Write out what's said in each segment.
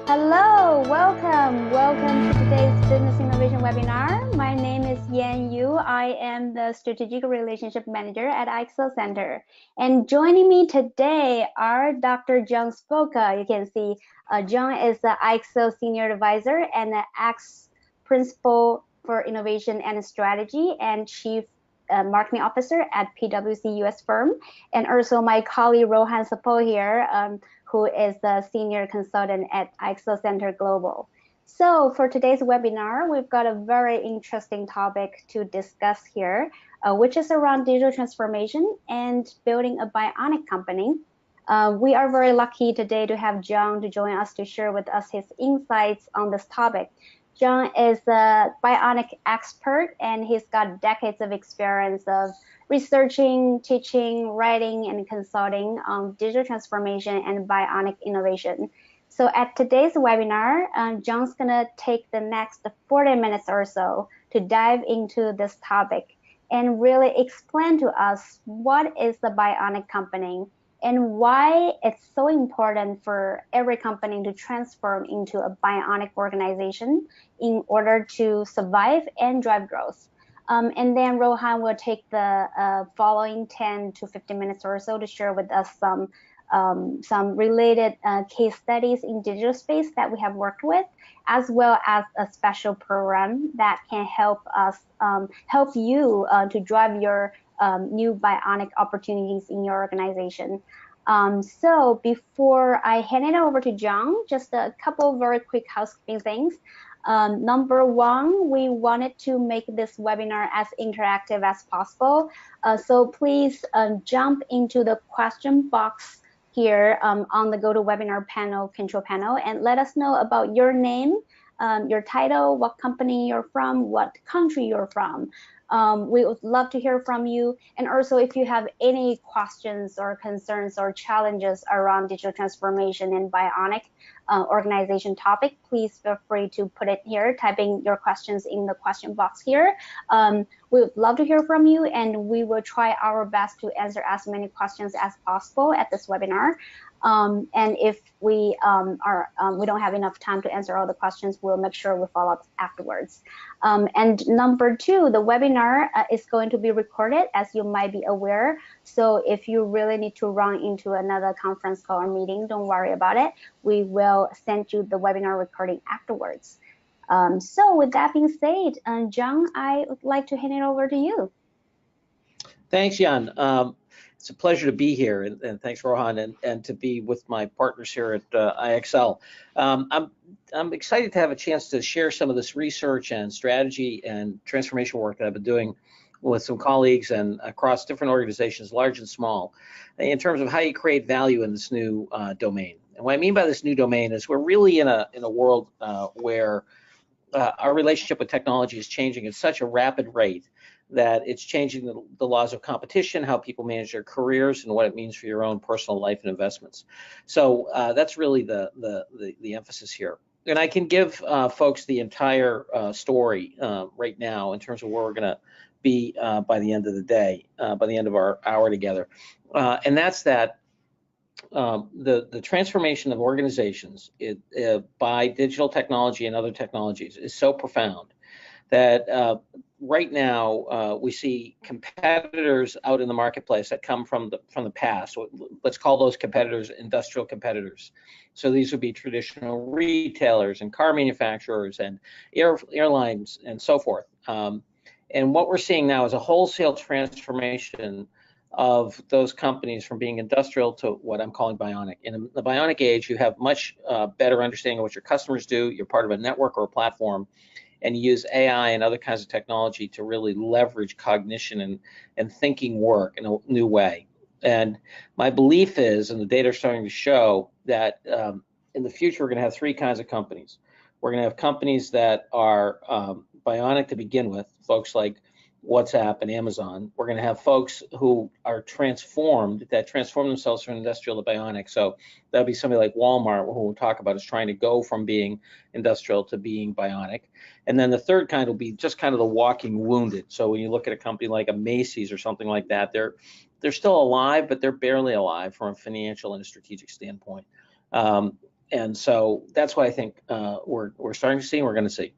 Hello, welcome to today's Business Innovation webinar. My name is Yan.yu. I am the Strategic Relationship Manager at IXL Center. And joining me today are Dr. John Sviokla. You can see John is the IXL Senior Advisor and the Principal for Innovation and Strategy and Chief Marketing Officer at PwC US firm. And also my colleague Rohan Sakpal here, who is the Senior Consultant at IXL Center Global. So for today's webinar, we've got a very interesting topic to discuss here, which is around digital transformation and building a bionic company. We are very lucky today to have John to join us to share with us his insights on this topic. John is a bionic expert, and he's got decades of experience of researching, teaching, writing, and consulting on digital transformation and bionic innovation. So at today's webinar, John's gonna take the next 40 minutes or so to dive into this topic and really explain to us what is the bionic company and why it's so important for every company to transform into a bionic organization in order to survive and drive growth. And then Rohan will take the following 10 to 15 minutes or so to share with us some related case studies in digital space that we have worked with, as well as a special program that can help us, help you to drive your new bionic opportunities in your organization. So before I hand it over to John, just a couple of very quick housekeeping things. Number one, we wanted to make this webinar as interactive as possible. So please jump into the question box here on the GoToWebinar panel, control panel, and let us know about your name, your title, what company you're from, what country you're from. We would love to hear from you. And also, if you have any questions or concerns or challenges around digital transformation and bionic organization topic, please feel free to put it here, typing your questions in the question box here. We would love to hear from you, and we will try our best to answer as many questions as possible at this webinar. And if we don't have enough time to answer all the questions, we'll make sure we follow up afterwards. And number two, the webinar is going to be recorded, as you might be aware. So if you really need to run into another conference call or meeting, don't worry about it. We will send you the webinar recording afterwards. So with that being said, John, I would like to hand it over to you. Thanks, Jan. It's a pleasure to be here, and thanks, Rohan, and to be with my partners here at IXL. I'm excited to have a chance to share some of this research and strategy and transformation work that I've been doing with some colleagues and across different organizations, large and small, in terms of how you create value in this new domain. And what I mean by this new domain is we're really in a world where our relationship with technology is changing at such a rapid rate that it's changing the laws of competition, how people manage their careers, and what it means for your own personal life and investments. So that's really the emphasis here. And I can give folks the entire story right now in terms of where we're going to be by the end of the day, by the end of our hour together. And that's that the transformation of organizations by digital technology and other technologies is so profound that right now we see competitors out in the marketplace that come from the past. Let's call those competitors industrial competitors. So these would be traditional retailers and car manufacturers and airlines and so forth. And what we're seeing now is a wholesale transformation of those companies from being industrial to what I'm calling bionic. In the bionic age, you have much better understanding of what your customers do. You're part of a network or a platform, and you use AI and other kinds of technology to really leverage cognition and thinking work in a new way. And my belief is, and the data are starting to show, that in the future we're going to have three kinds of companies. We're going to have companies that are bionic to begin with, folks like WhatsApp and Amazon. We're going to have folks who are transform themselves from industrial to bionic. So that'll be somebody like Walmart, who we'll talk about, is trying to go from being industrial to being bionic. And then the third kind will be just kind of the walking wounded. So when you look at a company like a Macy's or something like that, they're still alive, but they're barely alive from a financial and a strategic standpoint. And so that's what I think we're starting to see and we're going to see.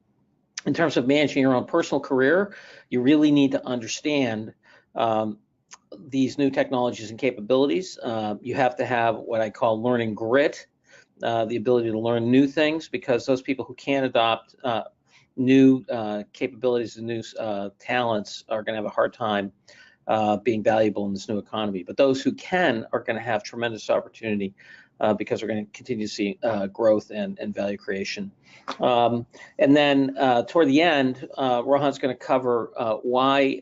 In terms of managing your own personal career, you really need to understand these new technologies and capabilities. You have to have what I call learning grit, the ability to learn new things, because those people who can't adopt new capabilities and new talents are going to have a hard time being valuable in this new economy. But those who can are going to have tremendous opportunity because we're going to continue to see growth and value creation. And then toward the end, Rohan's going to cover why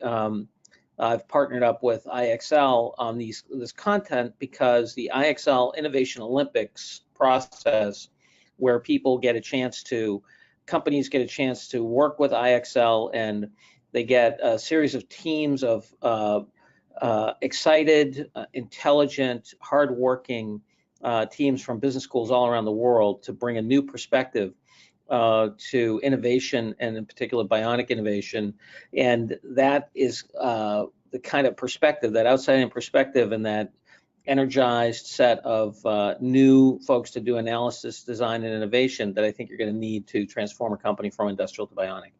I've partnered up with IXL on this content, because the IXL Innovation Olympics process, where people get a chance to, companies get a chance to work with IXL, and they get a series of teams of excited, intelligent, hardworking teams from business schools all around the world to bring a new perspective to innovation, and in particular bionic innovation. And that is the kind of perspective, that outside-in perspective, and that energized set of new folks to do analysis, design, and innovation that I think you're going to need to transform a company from industrial to bionic.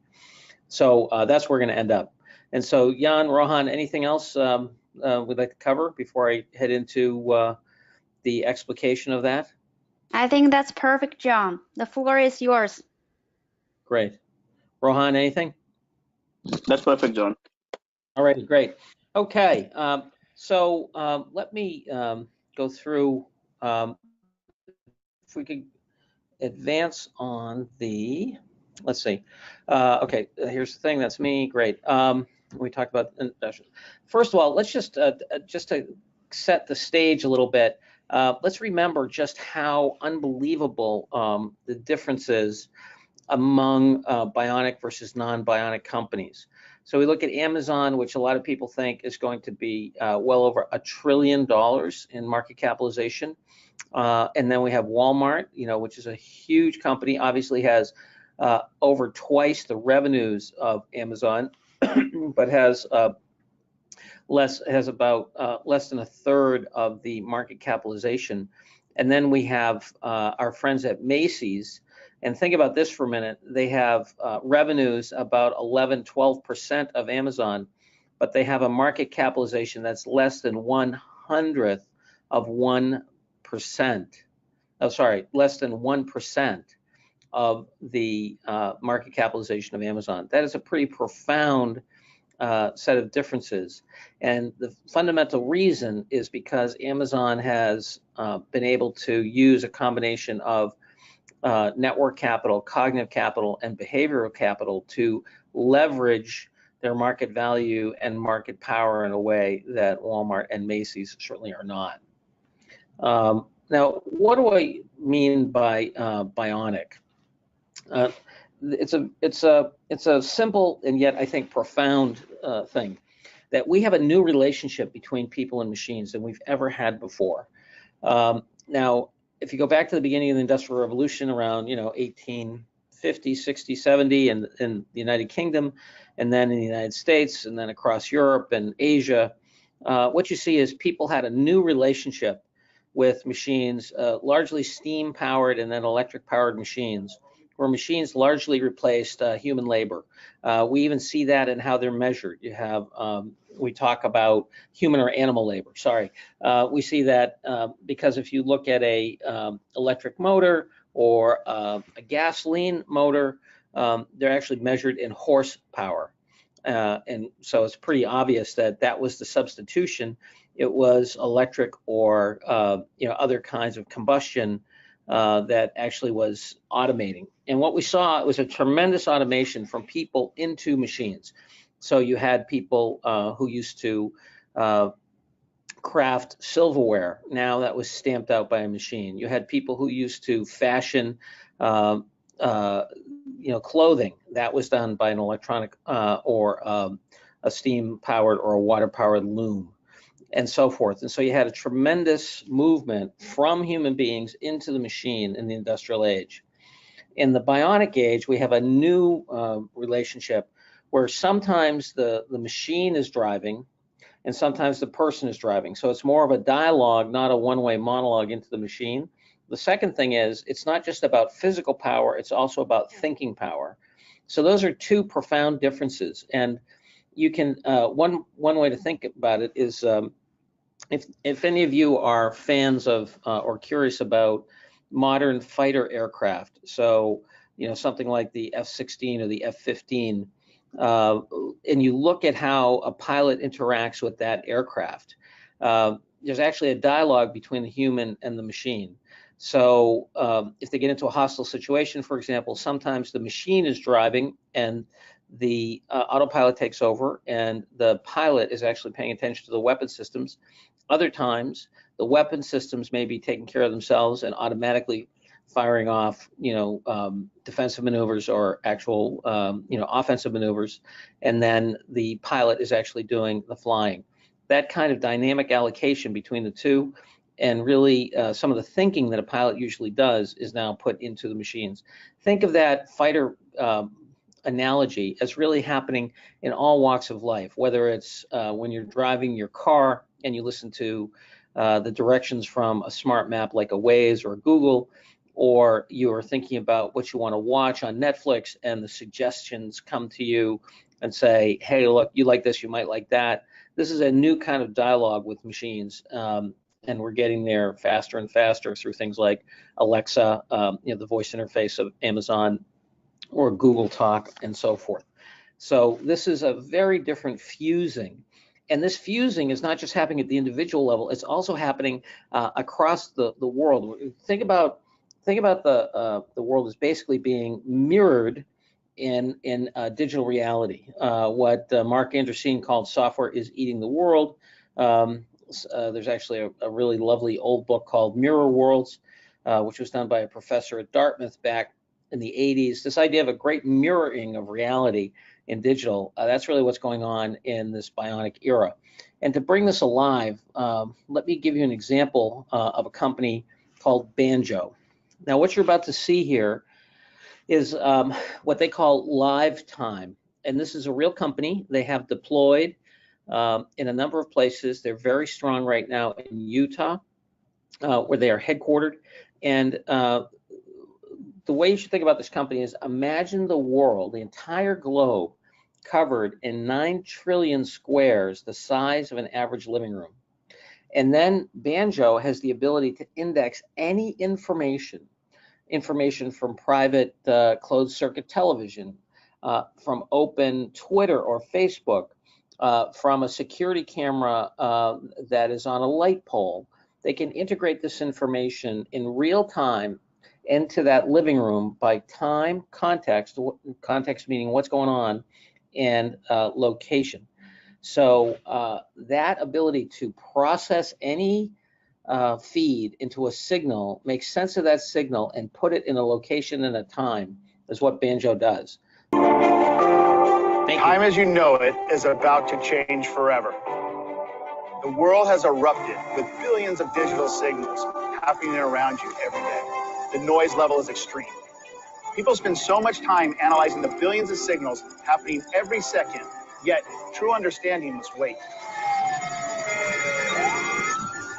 So that's where we're going to end up. And so, Jan, Rohan, anything else we'd like to cover before I head into the explication of that? I think that's perfect, John. The floor is yours. Great. Rohan, anything? That's perfect, John. All right, great. Okay, so let me go through, if we could advance on the, let's see. Okay, here's the thing, that's me, great. We talked about, first of all, let's just to set the stage a little bit, let's remember just how unbelievable the difference is among bionic versus non-bionic companies. So we look at Amazon, which a lot of people think is going to be well over $1 trillion in market capitalization. And then we have Walmart, which is a huge company, obviously has over twice the revenues of Amazon, but has about less than a third of the market capitalization. And then we have our friends at Macy's. And think about this for a minute. They have revenues about 11–12% of Amazon, but they have a market capitalization that's less than 1/100th of 1%. Oh, sorry, less than 1% of the market capitalization of Amazon. That is a pretty profound set of differences. And the fundamental reason is because Amazon has been able to use a combination of network capital, cognitive capital, and behavioral capital to leverage their market value and market power in a way that Walmart and Macy's certainly are not. Now, what do I mean by bionic? It's a simple and yet I think profound thing, that we have a new relationship between people and machines than we've ever had before. Now, if you go back to the beginning of the Industrial Revolution around 1850, 60, 70 in the United Kingdom, and then in the United States, and then across Europe and Asia, what you see is people had a new relationship with machines, largely steam-powered and then electric-powered machines, where machines largely replaced human labor. We even see that in how they're measured. You have, we talk about human or animal labor, sorry. We see that because if you look at a electric motor or a gasoline motor, they're actually measured in horsepower. And so it's pretty obvious that that was the substitution. It was electric or other kinds of combustion that actually was automating. And what we saw was a tremendous automation from people into machines. So you had people who used to craft silverware. Now that was stamped out by a machine. You had people who used to fashion clothing. That was done by an electronic or a steam-powered or a water-powered loom, and so forth. And so you had a tremendous movement from human beings into the machine in the industrial age. In the bionic age, we have a new relationship where sometimes the machine is driving and sometimes the person is driving. So it's more of a dialogue, not a one-way monologue into the machine. The second thing is it's not just about physical power, it's also about thinking power. So those are two profound differences. And you can, one way to think about it is if any of you are fans of or curious about modern fighter aircraft, so something like the F-16 or the F-15, and you look at how a pilot interacts with that aircraft, there's actually a dialogue between the human and the machine. So if they get into a hostile situation, for example, sometimes the machine is driving and the autopilot takes over and the pilot is actually paying attention to the weapon systems. Other times, the weapon systems may be taking care of themselves and automatically firing off, defensive maneuvers or actual, offensive maneuvers, and then the pilot is actually doing the flying. That kind of dynamic allocation between the two, and really some of the thinking that a pilot usually does, is now put into the machines. Think of that fighter analogy as really happening in all walks of life, whether it's when you're driving your car and you listen to the directions from a smart map like a Waze or Google, or you are thinking about what you want to watch on Netflix and the suggestions come to you and say, hey, look, you like this, you might like that. This is a new kind of dialogue with machines, and we're getting there faster and faster through things like Alexa, the voice interface of Amazon, or Google Talk, and so forth. So this is a very different fusing. And this fusing is not just happening at the individual level, it's also happening across the world. Think about the world as basically being mirrored in digital reality. What Mark Andreessen called software is eating the world. There's actually a really lovely old book called Mirror Worlds, which was done by a professor at Dartmouth back in the 80s. This idea of a great mirroring of reality in digital, that's really what's going on in this bionic era. And to bring this alive, let me give you an example of a company called Banjo. Now, what you're about to see here is what they call live time. And this is a real company. They have deployed in a number of places. They're very strong right now in Utah, where they are headquartered. And the way you should think about this company is imagine the world, the entire globe, covered in 9 trillion squares, the size of an average living room. And then Banjo has the ability to index any information from private closed circuit television, from open Twitter or Facebook, from a security camera that is on a light pole. They can integrate this information in real time into that living room by time, context meaning what's going on, and location. So that ability to process any feed into a signal, make sense of that signal, and put it in a location and a time is what Banjo does. Time as you know it is about to change forever. The world has erupted with billions of digital signals happening around you every day. The noise level is extreme. People spend so much time analyzing the billions of signals happening every second, yet true understanding must wait.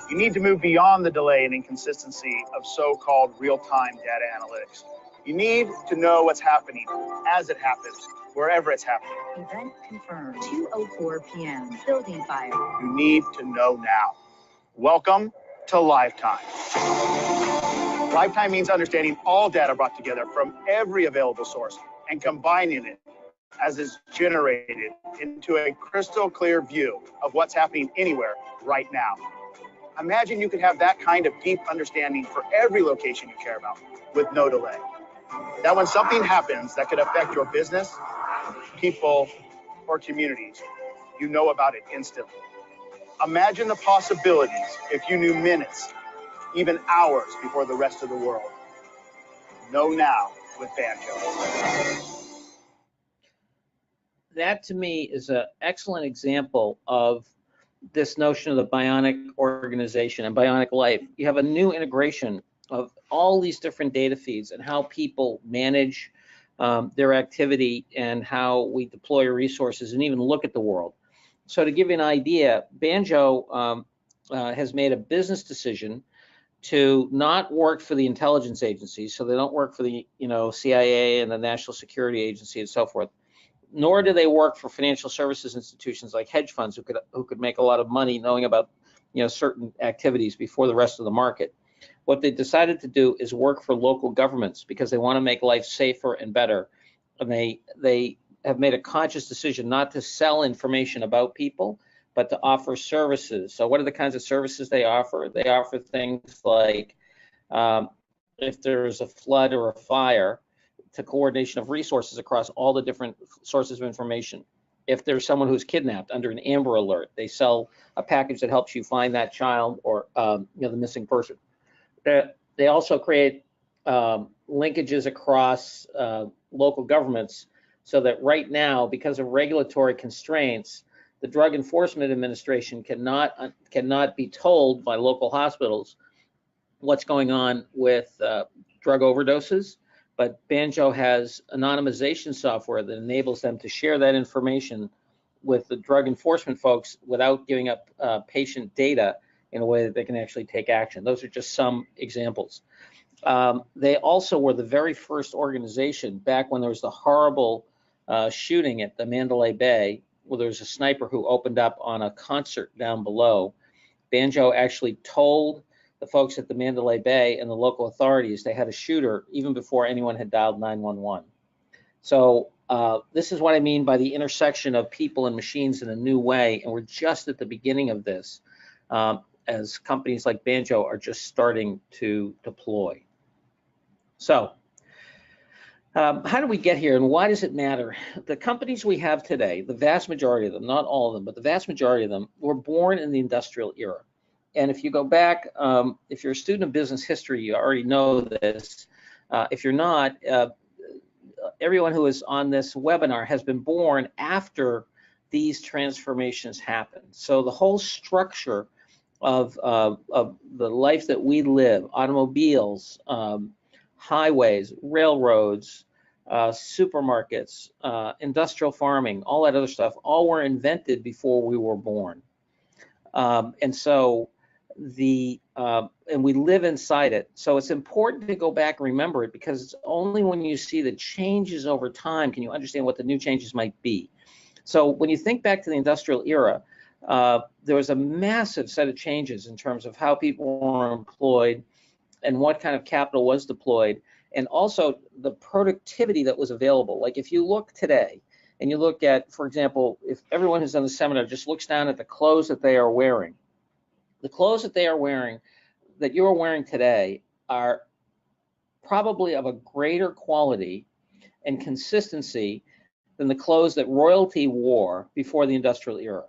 You need to move beyond the delay and inconsistency of so-called real-time data analytics. You need to know what's happening as it happens, wherever it's happening. Event confirmed, 2:04 p.m. Building fire. You need to know now. Welcome to Lifetime. Lifetime means understanding all data brought together from every available source and combining it as is generated into a crystal clear view of what's happening anywhere right now. Imagine you could have that kind of deep understanding for every location you care about with no delay. That when something happens that could affect your business, people, or communities, you know about it instantly. Imagine the possibilities if you knew minutes, even hours before the rest of the world. Know now with Banjo. That to me is an excellent example of this notion of the bionic organization and bionic life. You have a new integration of all these different data feeds and how people manage their activity and how we deploy resources and even look at the world. So to give you an idea, Banjo has made a business decision to not work for the intelligence agencies, so they don't work for the CIA and the National Security Agency and so forth, nor do they work for financial services institutions like hedge funds who could make a lot of money knowing about certain activities before the rest of the market. What they decided to do is work for local governments because they want to make life safer and better, and they have made a conscious decision not to sell information about people, but to offer services. So what are the kinds of services they offer? They offer things like if there's a flood or a fire, to coordination of resources across all the different sources of information. If there's someone who's kidnapped under an Amber Alert, they sell a package that helps you find that child or the missing person. They also create linkages across local governments so that right now, because of regulatory constraints, the Drug Enforcement Administration cannot be told by local hospitals what's going on with drug overdoses, but Banjo has anonymization software that enables them to share that information with the drug enforcement folks without giving up patient data in a way that they can actually take action. Those are just some examples. They also were the very first organization back when there was the horrible shooting at the Mandalay Bay, where there was a sniper who opened up on a concert down below. Banjo actually told the folks at the Mandalay Bay and the local authorities they had a shooter even before anyone had dialed 911. So this is what I mean by the intersection of people and machines in a new way, and we're just at the beginning of this as companies like Banjo are just starting to deploy. So how do we get here, and why does it matter? The companies we have today, the vast majority of them, not all of them, but the vast majority of them were born in the industrial era. And if you go back, if you're a student of business history, you already know this. If you're not, everyone who is on this webinar has been born after these transformations happened. So the whole structure of the life that we live, automobiles, highways, railroads, supermarkets, industrial farming, all that other stuff, all were invented before we were born. And so and we live inside it. So it's important to go back and remember it, because it's only when you see the changes over time can you understand what the new changes might be. So when you think back to the industrial era, there was a massive set of changes in terms of how people were employed and what kind of capital was deployed, and also the productivity that was available. Like if you look today and you look at, for example, if everyone who's on the seminar just looks down at the clothes that they are wearing, the clothes that they are wearing, that you're wearing today, are probably of a greater quality and consistency than the clothes that royalty wore before the industrial era.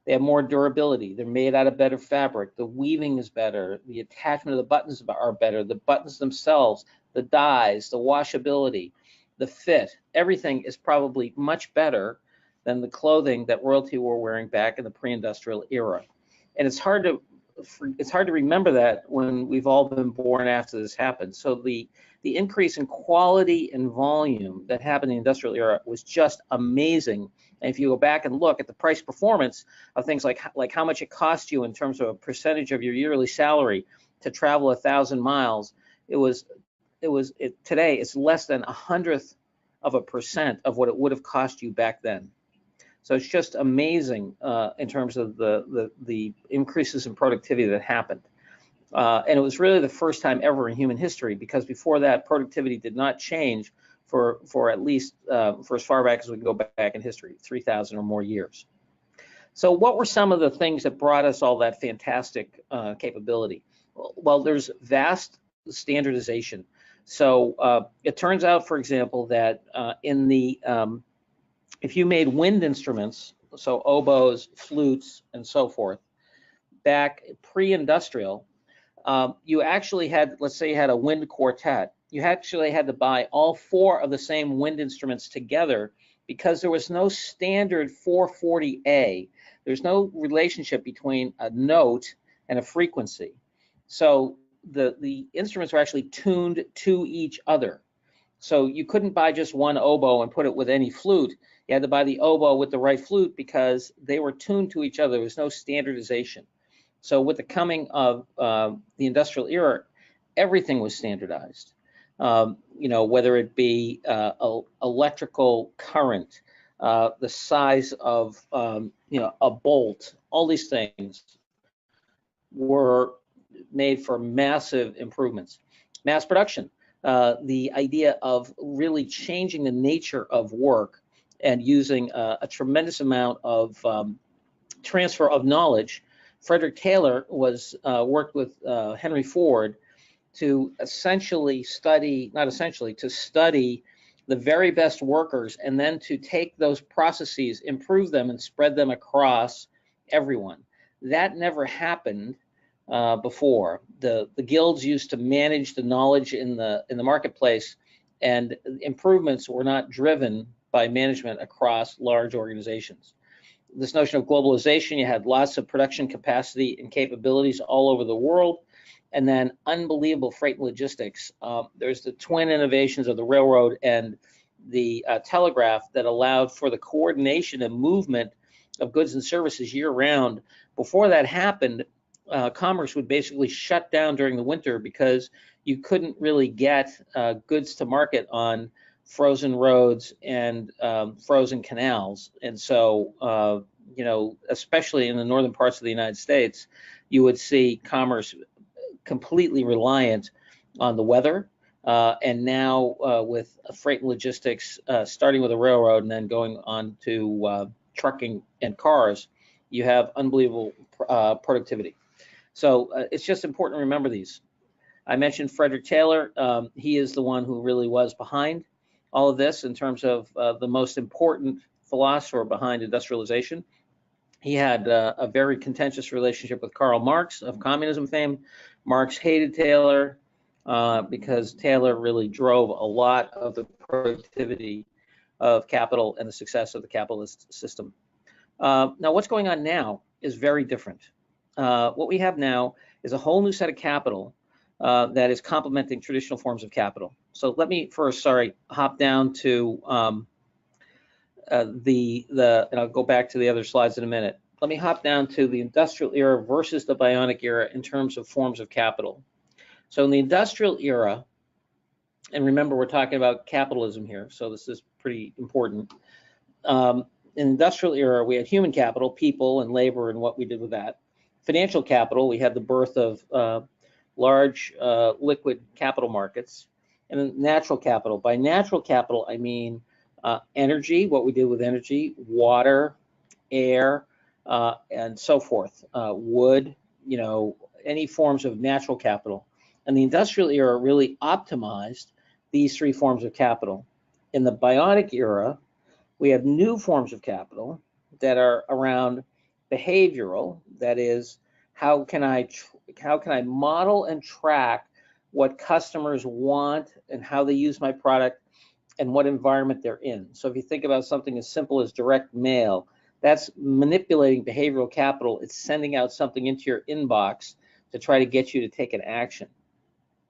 They have more durability. They're made out of better fabric. The weaving is better. The attachment of the buttons are better. The buttons themselves, the dyes, the washability, the fit, everything is probably much better than the clothing that royalty were wearing back in the pre-industrial era. And it's hard to remember that when we've all been born after this happened. So the increase in quality and volume that happened in the industrial era was just amazing. And if you go back and look at the price performance of things like how much it cost you in terms of a percentage of your yearly salary to travel 1,000 miles, today it's less than 1/100% of what it would have cost you back then. So it's just amazing in terms of the increases in productivity that happened. And it was really the first time ever in human history, because before that, productivity did not change for at least for as far back as we can go back in history, 3,000 or more years. So what were some of the things that brought us all that fantastic capability? Well, there's vast standardization. So it turns out, for example, that if you made wind instruments, so oboes, flutes, and so forth, back pre-industrial, you actually had, let's say you had a wind quartet, you actually had to buy all 4 of the same wind instruments together, because there was no standard 440A. There's no relationship between a note and a frequency. So the instruments were actually tuned to each other. So you couldn't buy just one oboe and put it with any flute. You had to buy the oboe with the right flute because they were tuned to each other. There was no standardization. So with the coming of the industrial era, everything was standardized. Whether it be electrical current, the size of a bolt, all these things were made for massive improvements. Mass production, the idea of really changing the nature of work and using a tremendous amount of transfer of knowledge. Frederick Taylor worked with Henry Ford to essentially study, not essentially, to study the very best workers and then to take those processes, improve them, and spread them across everyone. That never happened before. The guilds used to manage the knowledge in the marketplace, and improvements were not driven by management across large organizations. This notion of globalization, you had lots of production capacity and capabilities all over the world, and then unbelievable freight and logistics. There's the twin innovations of the railroad and the telegraph that allowed for the coordination and movement of goods and services year-round. Before that happened, commerce would basically shut down during the winter because you couldn't really get goods to market on frozen roads and frozen canals. And so, especially in the northern parts of the United States, you would see commerce completely reliant on the weather. And now with freight and logistics, starting with a railroad and then going on to trucking and cars, you have unbelievable productivity. So it's just important to remember these. I mentioned Frederick Taylor. He is the one who really was behind all of this in terms of the most important philosopher behind industrialization. He had a very contentious relationship with Karl Marx of communism fame. Marx hated Taylor because Taylor really drove a lot of the productivity of capital and the success of the capitalist system. Now, what's going on now is very different. What we have now is a whole new set of capital that is complementing traditional forms of capital. So let me first, hop down to and I'll go back to the other slides in a minute. Let me hop down to the industrial era versus the Bionic era in terms of forms of capital. So in the industrial era, and remember we're talking about capitalism here, so this is pretty important. In the industrial era, we had human capital, people and labor, and what we did with that. Financial capital, we had the birth of large liquid capital markets. And then natural capital. By natural capital, I mean energy, what we did with energy, water, air, and so forth, wood, any forms of natural capital. And the industrial era really optimized these three forms of capital. In the Bionic era, we have new forms of capital that are around behavioral, that is, how can I model and track what customers want and how they use my product and what environment they're in. So if you think about something as simple as direct mail, that's manipulating behavioral capital. It's sending out something into your inbox to try to get you to take an action.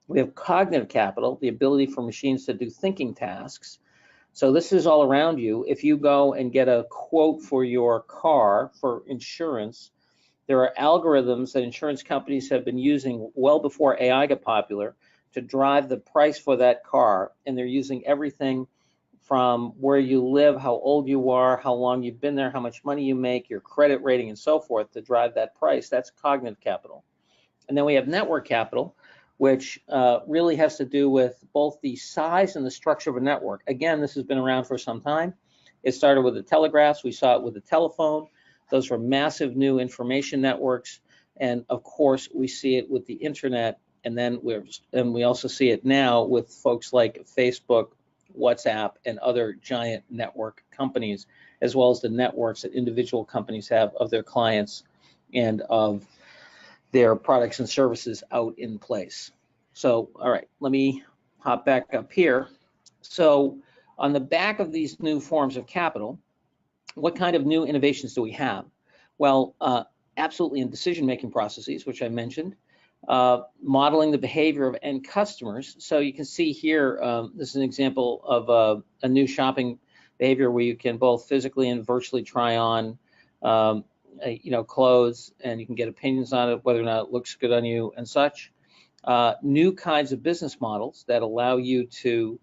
We have cognitive capital, the ability for machines to do thinking tasks. So this is all around you. If you go and get a quote for your car for insurance, there are algorithms that insurance companies have been using well before AI got popular to drive the price for that car. And they're using everything from where you live, how old you are, how long you've been there, how much money you make, your credit rating, and so forth to drive that price. That's cognitive capital. And then we have network capital, which really has to do with both the size and the structure of a network. Again, this has been around for some time. It started with the telegraphs. We saw it with the telephone. Those were massive new information networks. And of course, we see it with the internet. And then we also see it now with folks like Facebook, WhatsApp, and other giant network companies, as well as the networks that individual companies have of their clients and of their products and services out in place. So, all right, let me hop back up here. So on the back of these new forms of capital, what kind of new innovations do we have? Well, absolutely in decision-making processes, which I mentioned, modeling the behavior of end customers. So you can see here, this is an example of a new shopping behavior where you can both physically and virtually try on clothes, and you can get opinions on it, whether or not it looks good on you and such. New kinds of business models that allow you to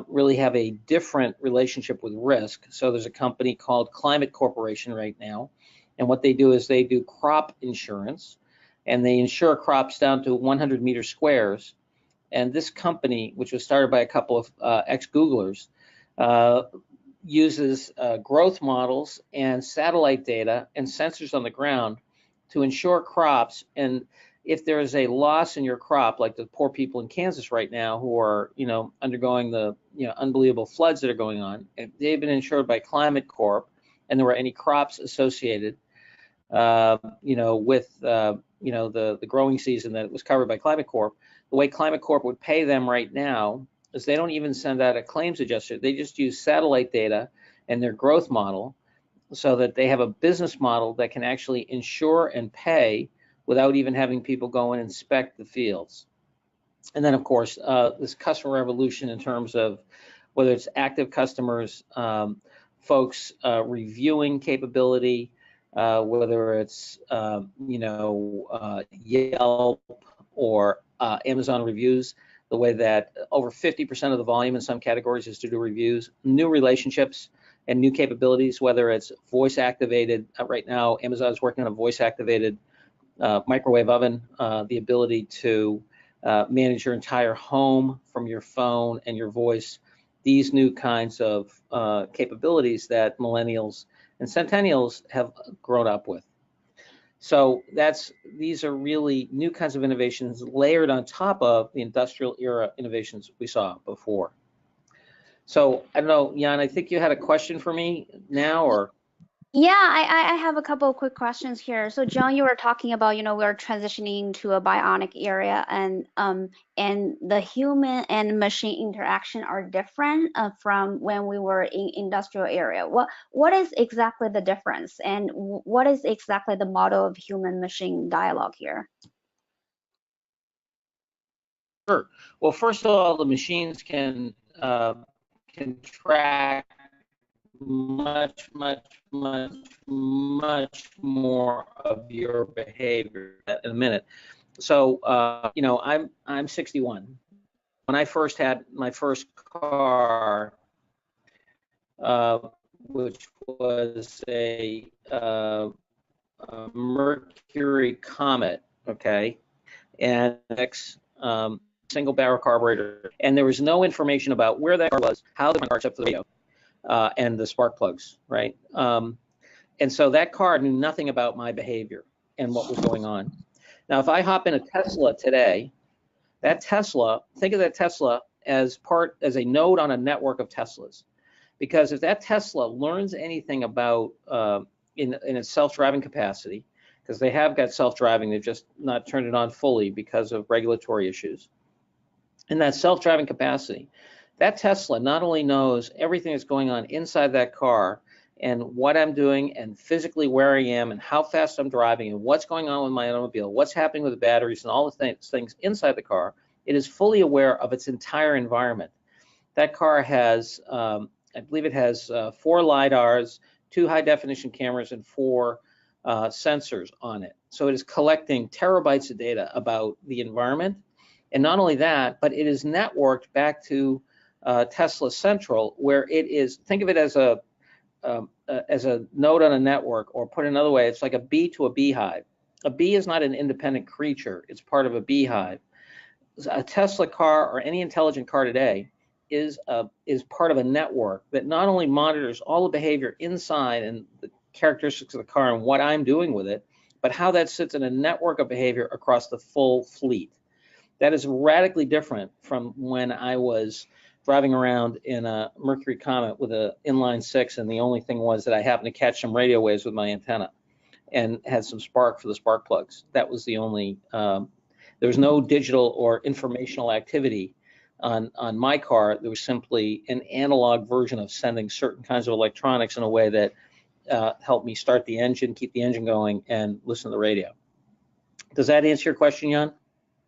really have a different relationship with risk. So there's a company called Climate Corporation right now, and what they do is they do crop insurance, and they insure crops down to 100-meter squares. And this company, which was started by a couple of ex-Googlers, uses growth models and satellite data and sensors on the ground to insure crops. And if there is a loss in your crop, like the poor people in Kansas right now who are, undergoing the, unbelievable floods that are going on, they've been insured by Climate Corp, and there were any crops associated, with, the growing season that was covered by Climate Corp. The way Climate Corp would pay them right now is they don't even send out a claims adjuster. They just use satellite data and their growth model so that they have a business model that can actually insure and pay without even having people go and inspect the fields. And then, of course, this customer revolution in terms of whether it's active customers, folks reviewing capability, whether it's, Yelp or Amazon reviews, the way that over 50% of the volume in some categories is due to reviews, new relationships and new capabilities, whether it's voice activated. Right now, Amazon is working on a voice activated microwave oven, the ability to manage your entire home from your phone and your voice. These new kinds of capabilities that millennials and centennials have grown up with. So these are really new kinds of innovations layered on top of the industrial era innovations we saw before. So I don't know, Jan, I think you had a question for me now, or? Yeah, I have a couple of quick questions here. So John, you were talking about, we're transitioning to a bionic era, and the human and machine interaction are different from when we were in industrial era. What is exactly the difference, and what is exactly the model of human machine dialogue here? Sure. Well, first of all, the machines can track much more of your behavior in a minute. So, I'm 61. When I first had my first car, which was a Mercury Comet, okay, and single barrel carburetor, and there was no information about where that car was, how the car, except for the radio. And the spark plugs, right? And so that car knew nothing about my behavior and what was going on. Now, if I hop in a Tesla today, that Tesla, think of that Tesla as a node on a network of Teslas. Because if that Tesla learns anything about in its self-driving capacity, because they have got self-driving, they've just not turned it on fully because of regulatory issues. In that self-driving capacity, that Tesla not only knows everything that's going on inside that car and what I'm doing and physically where I am and how fast I'm driving and what's going on with my automobile, what's happening with the batteries and all the things inside the car, it is fully aware of its entire environment. That car has, I believe it has 4 LiDARs, 2 high-definition cameras, and 4 sensors on it. So it is collecting terabytes of data about the environment. And not only that, but it is networked back to Tesla Central, where it is, think of it as a node on a network, or put another way, it's like a bee to a beehive. A bee is not an independent creature, it's part of a beehive. A Tesla car or any intelligent car today is part of a network that not only monitors all the behavior inside and the characteristics of the car and what I'm doing with it, but how that sits in a network of behavior across the full fleet. That is radically different from when I was driving around in a Mercury Comet with an inline 6, and the only thing was that I happened to catch some radio waves with my antenna and had some spark for the spark plugs. That was the only, there was no digital or informational activity on my car. There was simply an analog version of sending certain kinds of electronics in a way that helped me start the engine, keep the engine going, and listen to the radio. Does that answer your question, Jan?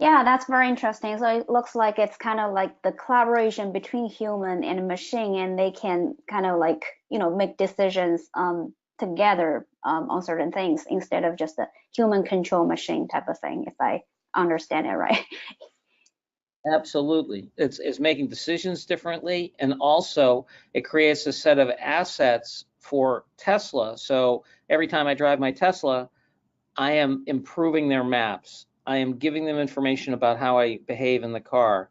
Yeah, that's very interesting. So it looks like it's kind of like the collaboration between human and machine, and they can kind of like, make decisions together on certain things instead of just a human control machine type of thing, if I understand it right. Absolutely. It's making decisions differently, and also it creates a set of assets for Tesla. So every time I drive my Tesla, I am improving their maps. I am giving them information about how I behave in the car.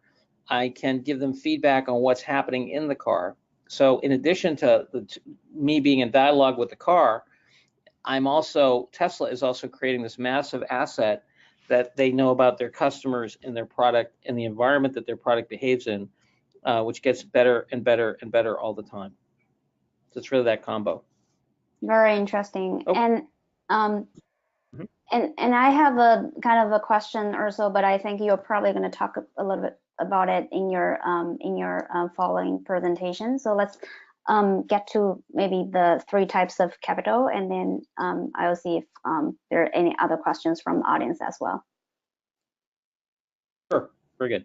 I can give them feedback on what's happening in the car. So in addition to me being in dialogue with the car, Tesla is also creating this massive asset that they know about their customers and their product and the environment that their product behaves in, which gets better and better and better all the time. So it's really that combo. Very interesting. Oh. And Mhm. and I have a kind of a question or so, but I think you're probably going to talk a little bit about it in your following presentation. So let's get to maybe the 3 types of capital, and then I'll see if there are any other questions from the audience as well. Sure, very good.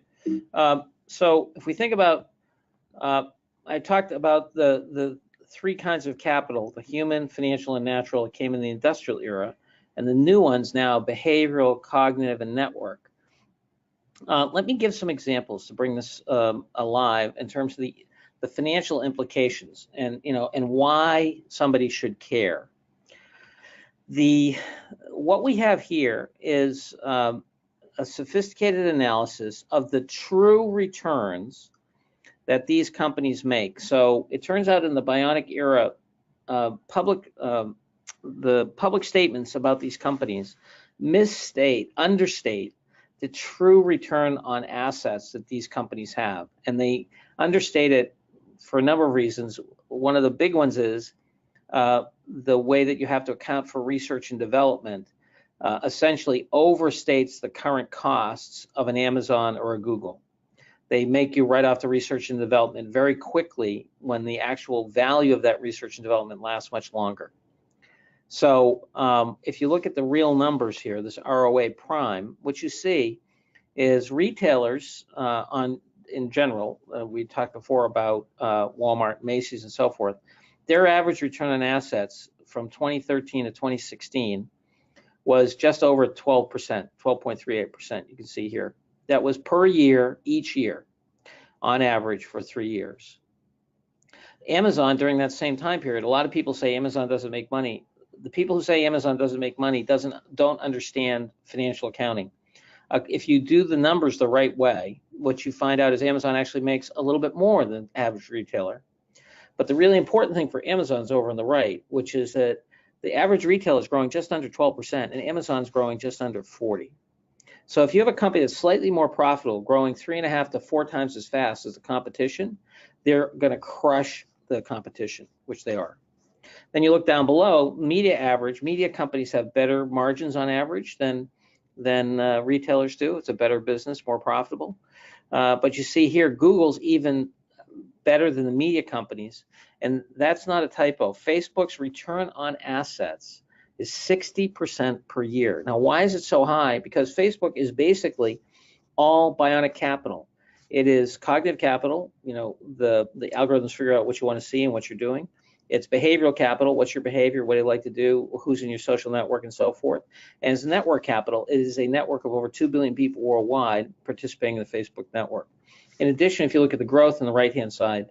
So if we think about, I talked about the 3 kinds of capital: the human, financial, and natural. It came in the industrial era, and the new ones now: behavioral, cognitive, and network. Let me give some examples to bring this alive in terms of the financial implications, and and why somebody should care. What we have here is a sophisticated analysis of the true returns that these companies make. So it turns out in the Bionic era, the public statements about these companies understate the true return on assets that these companies have. And they understate it for a number of reasons. One of the big ones is the way that you have to account for research and development essentially overstates the current costs of an Amazon or a Google. They make you write off the research and development very quickly when the actual value of that research and development lasts much longer. So if you look at the real numbers here, this ROA prime, what you see is retailers in general, we talked before about Walmart, Macy's, and so forth. Their average return on assets from 2013 to 2016 was just over 12%, 12.38%. You can see here. That was per year, each year, on average for 3 years. Amazon, during that same time period, a lot of people say Amazon doesn't make money. The people who say Amazon doesn't make money don't understand financial accounting. If you do the numbers the right way, what you find out is Amazon actually makes a little bit more than average retailer. But the really important thing for Amazon is over on the right, which is that the average retailer is growing just under 12%, and Amazon's growing just under 40%. So if you have a company that's slightly more profitable, growing 3.5 to 4 times as fast as the competition, they're going to crush the competition, which they are. Then you look down below, media companies have better margins on average than retailers do. It's a better business, more profitable. But you see here, Google's even better than the media companies, and that's not a typo. Facebook's return on assets is 60% per year. Now, why is it so high? Because Facebook is basically all Bionic capital. It is cognitive capital, the algorithms figure out what you want to see and what you're doing. It's behavioral capital, what's your behavior, what do you like to do, who's in your social network, and so forth. And it's network capital. It is a network of over 2 billion people worldwide participating in the Facebook network. In addition, if you look at the growth on the right-hand side,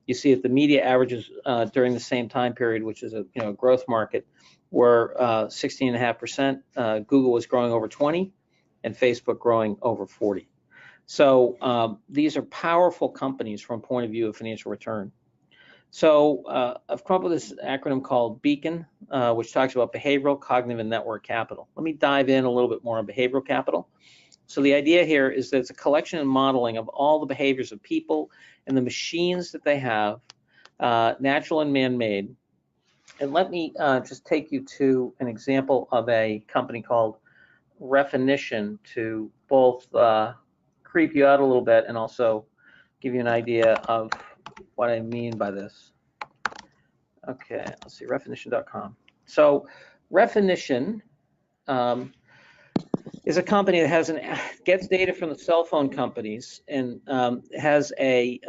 you see that the media averages during the same time period, which is a growth market, were 16.5%. Google was growing over 20%, and Facebook growing over 40%. So these are powerful companies from a point of view of financial return. So I've come up with this acronym called BEACON, which talks about behavioral, cognitive, and network capital. Let me dive in a little bit more on behavioral capital. So the idea here is that it's a collection and modeling of all the behaviors of people and the machines that they have, natural and man-made. And let me just take you to an example of a company called Refinition to both creep you out a little bit and also give you an idea of what I mean by this. Okay, let's see, Refinition.com. So Refinition is a company that gets data from the cell phone companies and has an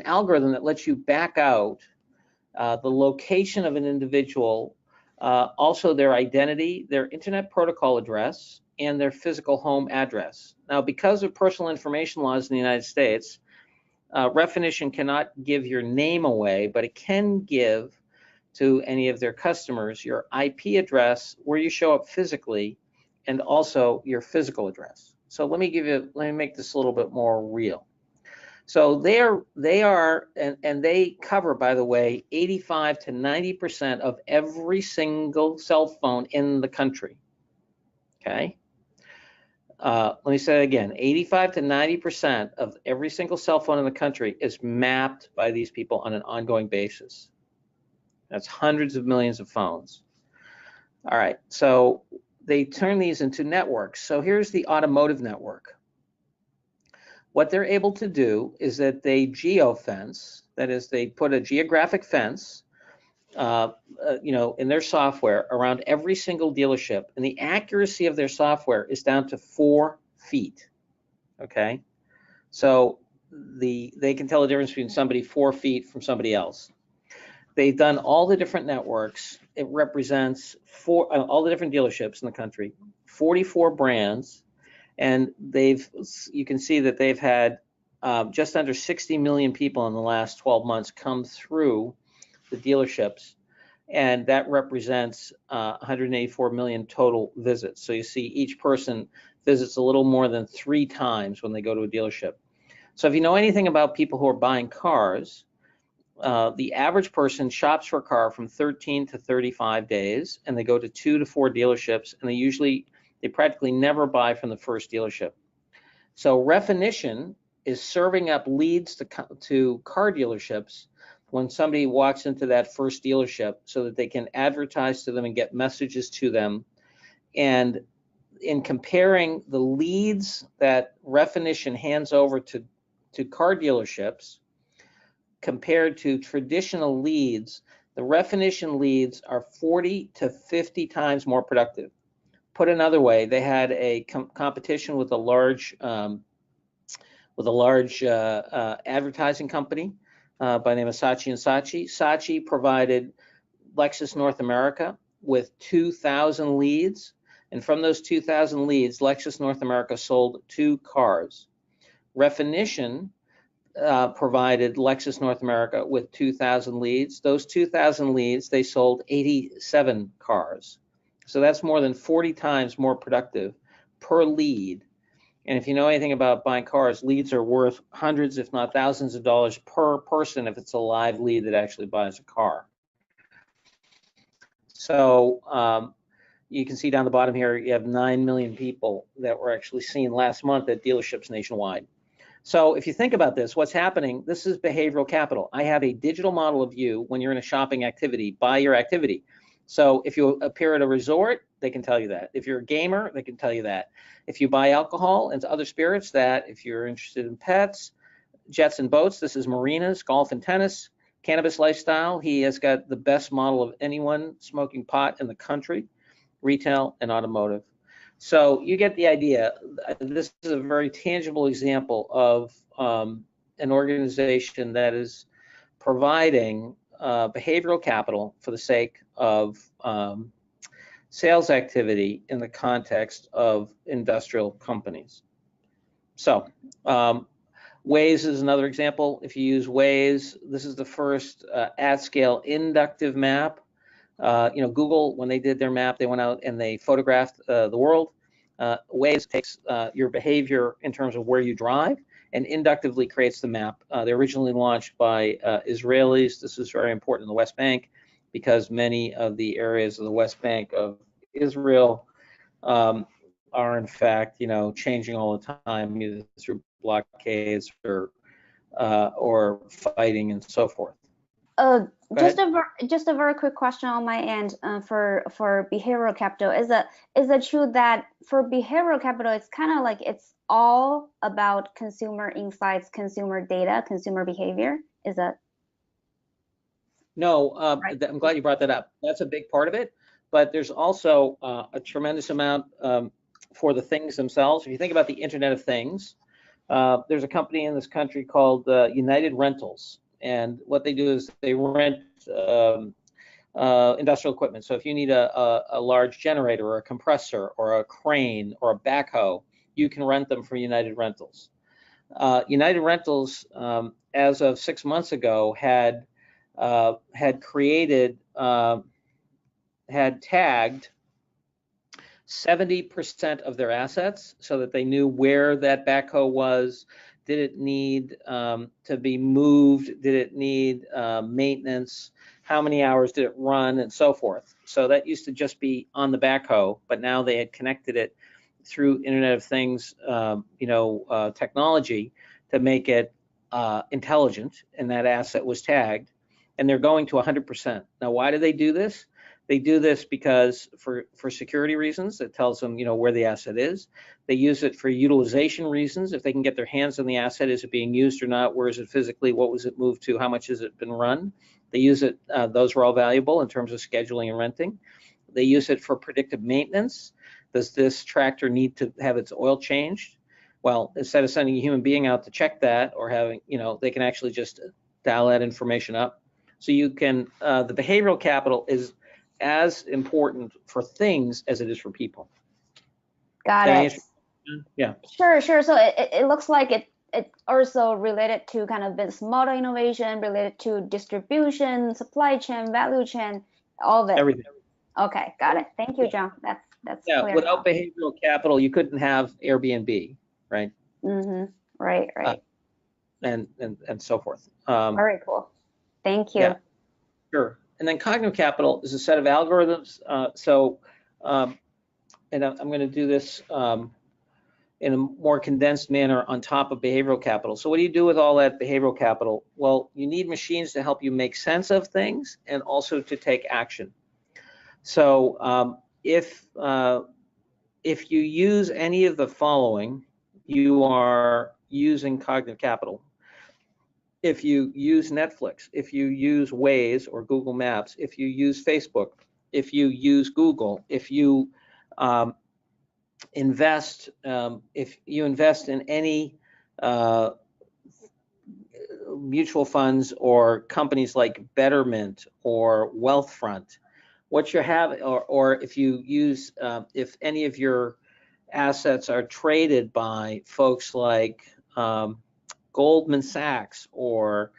algorithm that lets you back out the location of an individual, also their identity, their internet protocol address, and their physical home address. Now, because of personal information laws in the United States, Refinition cannot give your name away, but it can give to any of their customers your IP address, where you show up physically, and also your physical address. So let me make this a little bit more real. So they are, and they cover, by the way, 85 to 90% of every single cell phone in the country. Okay. Let me say it again, 85 to 90% of every single cell phone in the country is mapped by these people on an ongoing basis. That's hundreds of millions of phones. All right, so they turn these into networks. So here's the automotive network. What they're able to do is that they geofence, that is, they put a geographic fence, in their software around every single dealership, and the accuracy of their software is down to 4 feet. Okay, so they can tell the difference between somebody 4 feet from somebody else. They've done all the different networks. It represents all the different dealerships in the country, 44 brands, and you can see that they've had just under 60 million people in the last 12 months come through the dealerships, and that represents 184 million total visits. So you see each person visits a little more than 3 times when they go to a dealership. So if you know anything about people who are buying cars, the average person shops for a car from 13 to 35 days, and they go to 2 to 4 dealerships, and they practically never buy from the first dealership. So Refinition is serving up leads to car dealerships when somebody walks into that first dealership, so that they can advertise to them and get messages to them. And in comparing the leads that Refinition hands over to car dealerships compared to traditional leads, the Refinition leads are 40 to 50 times more productive. Put another way, they had a competition with a large advertising company by the name of Saatchi & Saatchi. Saatchi provided Lexus North America with 2,000 leads, and from those 2,000 leads, Lexus North America sold 2 cars. Refinition provided Lexus North America with 2,000 leads. Those 2,000 leads, they sold 87 cars. So that's more than 40 times more productive per lead. And if you know anything about buying cars, leads are worth hundreds, if not thousands of dollars per person if it's a live lead that actually buys a car. So you can see down the bottom here, you have 9 million people that were actually seen last month at dealerships nationwide. So if you think about this, what's happening, this is behavioral capital. I have a digital model of you when you're in a shopping activity, by your activity. So if you appear at a resort, they can tell you that. If you're a gamer, they can tell you that. If you buy alcohol and other spirits, that. If you're interested in pets, jets and boats, this is marinas, golf and tennis, cannabis lifestyle. He has got the best model of anyone smoking pot in the country, retail and automotive. So you get the idea. This is a very tangible example of an organization that is providing behavioral capital for the sake of sales activity in the context of industrial companies. So Waze is another example. If you use Waze, this is the first at-scale inductive map. Google, when they did their map, they went out and they photographed the world. Waze takes your behavior in terms of where you drive and inductively creates the map. They originally launched by Israelis. This is very important in the West Bank because many of the areas of the West Bank of Israel are in fact, changing all the time, either through blockades or fighting and so forth. Just a very quick question on my end for behavioral capital. Is it true that for behavioral capital, it's kind of like it's all about consumer insights, consumer data, consumer behavior? Is that? No, right? I'm glad you brought that up. That's a big part of it, but there's also a tremendous amount for the things themselves. If you think about the Internet of Things, there's a company in this country called United Rentals. and what they do is they rent industrial equipment. So if you need a large generator or a compressor or a crane or a backhoe, you can rent them from United Rentals. United Rentals, as of 6 months ago, had tagged 70% of their assets so that they knew where that backhoe was. Did it need to be moved? Did it need maintenance? How many hours did it run, and so forth? So that used to just be on the backhoe, but now they had connected it through Internet of Things, technology to make it intelligent, and that asset was tagged, and they're going to 100%. Now, why do they do this? They do this because for security reasons. It tells them, where the asset is. They use it for utilization reasons. If they can get their hands on the asset, is it being used or not? Where is it physically? What was it moved to? How much has it been run? They use it. Those are all valuable in terms of scheduling and renting. They use it for predictive maintenance. Does this tractor need to have its oil changed? Well, instead of sending a human being out to check that, or having, they can actually just dial that information up. So you can, the behavioral capital is as important for things as it is for people. Got it. Yeah. Sure. So it looks like it also related to kind of business model innovation, related to distribution, supply chain, value chain, all of it. Everything. Okay, got it. Thank you, John. That's clear. Without behavioral capital, you couldn't have Airbnb, right? Mm-hmm. Right. And so forth. Very cool. Thank you. Yeah, sure. And then cognitive capital is a set of algorithms. And I'm going to do this in a more condensed manner on top of behavioral capital. So what do you do with all that behavioral capital? Well, you need machines to help you make sense of things and also to take action. So if you use any of the following, you are using cognitive capital. If you use Netflix, if you use Waze or Google Maps, if you use Facebook, if you use Google, if you invest in any mutual funds or companies like Betterment or Wealthfront, what you have, or if you use, if any of your assets are traded by folks like Goldman Sachs or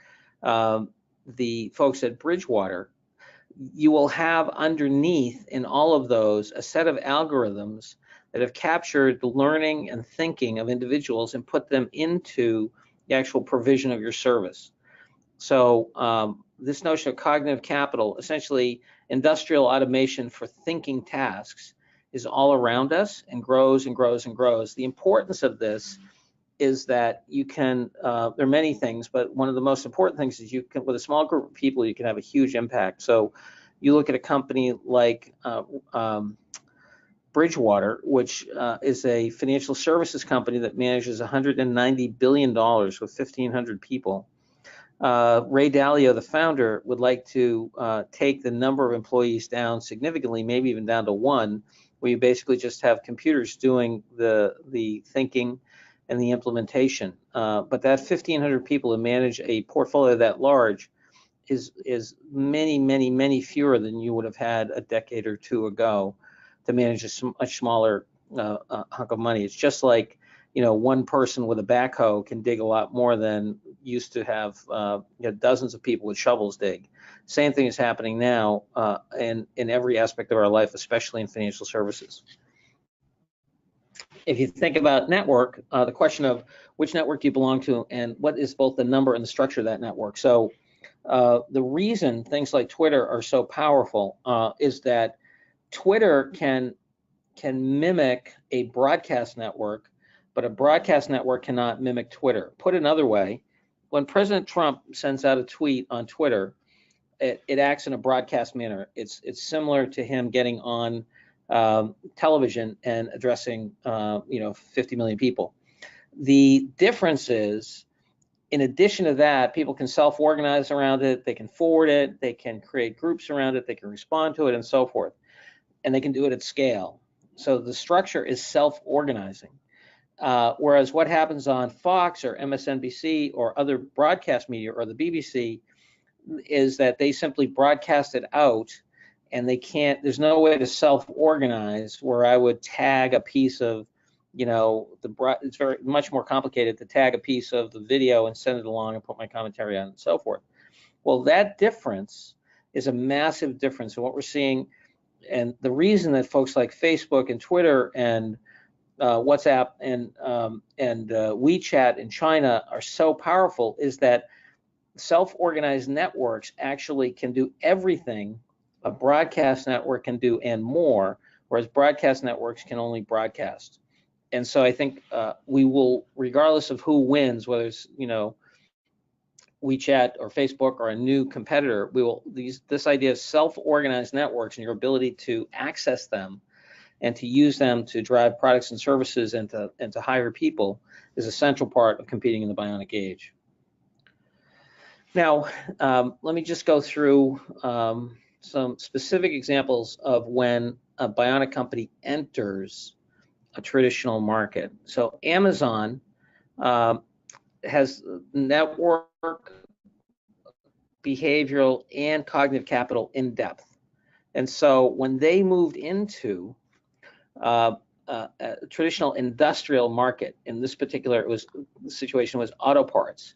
the folks at Bridgewater, you will have underneath in all of those a set of algorithms that have captured the learning and thinking of individuals and put them into the actual provision of your service. So this notion of cognitive capital, essentially industrial automation for thinking tasks, is all around us and grows and grows and grows. The importance of this is that you can, there are many things, but one of the most important things is you can, with a small group of people, you can have a huge impact. So you look at a company like Bridgewater, which is a financial services company that manages $190 billion with 1,500 people. Ray Dalio, the founder, would like to take the number of employees down significantly, maybe even down to one, where you basically just have computers doing the thinking and the implementation. But that 1,500 people who manage a portfolio that large is many, many, many fewer than you would have had a decade or two ago to manage a much smaller hunk of money. It's just like, one person with a backhoe can dig a lot more than used to have dozens of people with shovels dig. Same thing is happening now in every aspect of our life, especially in financial services. If you think about network, the question of which network do you belong to and what is both the number and the structure of that network. So the reason things like Twitter are so powerful is that Twitter can mimic a broadcast network, but a broadcast network cannot mimic Twitter. Put another way, when President Trump sends out a tweet on Twitter, it acts in a broadcast manner. It's similar to him getting on television and addressing 50 million people. The difference is, in addition to that, people can self-organize around it, they can forward it, they can create groups around it, they can respond to it, and so forth. And they can do it at scale. So the structure is self-organizing. Whereas what happens on Fox or MSNBC or other broadcast media or the BBC is that they simply broadcast it out, and they can't, there's no way to self-organize where I would tag a piece of, it's very much more complicated to tag a piece of the video and send it along and put my commentary on and so forth. Well, that difference is a massive difference in what we're seeing. And the reason that folks like Facebook and Twitter and WhatsApp and WeChat in China are so powerful is that self-organized networks actually can do everything a broadcast network can do and more, whereas broadcast networks can only broadcast. And so I think we will, regardless of who wins, whether it's WeChat or Facebook or a new competitor, this idea of self-organized networks and your ability to access them and to use them to drive products and services and to hire people is a central part of competing in the bionic age. Now, let me just go through some specific examples of when a bionic company enters a traditional market. So Amazon has network, behavioral, and cognitive capital in depth. And so when they moved into a traditional industrial market, in this particular the situation was auto parts.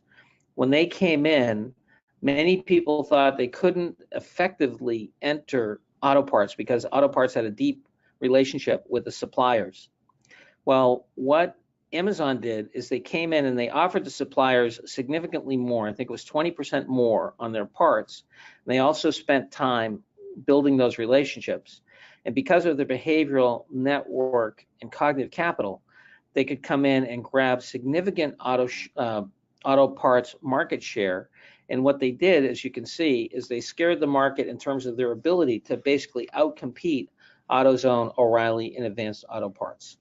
When they came in, many people thought they couldn't effectively enter auto parts because auto parts had a deep relationship with the suppliers. Well, what Amazon did is they came in and they offered the suppliers significantly more. I think it was 20% more on their parts. And they also spent time building those relationships. And because of their behavioral network and cognitive capital, they could come in and grab significant auto parts market share. And what they did, as you can see, is they scared the market in terms of their ability to basically outcompete AutoZone, O'Reilly, and Advanced Auto Parts.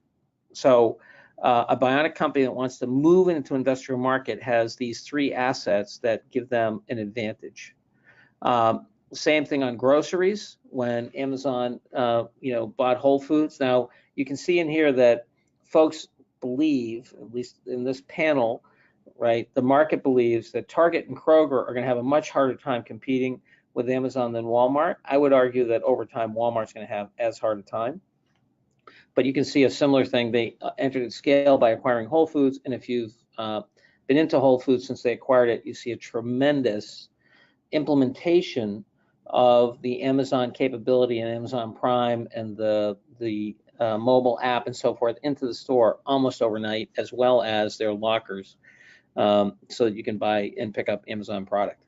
So a bionic company that wants to move into industrial market has these three assets that give them an advantage. Same thing on groceries when Amazon, bought Whole Foods. Now you can see in here that folks believe, at least in this panel, right, the market believes that Target and Kroger are going to have a much harder time competing with Amazon than Walmart. I would argue that over time Walmart's going to have as hard a time. But you can see a similar thing. They entered at scale by acquiring Whole Foods, and if you've been into Whole Foods since they acquired it, you see a tremendous implementation of the Amazon capability and Amazon Prime and the mobile app and so forth into the store almost overnight, as well as their lockers, so that you can buy and pick up Amazon product.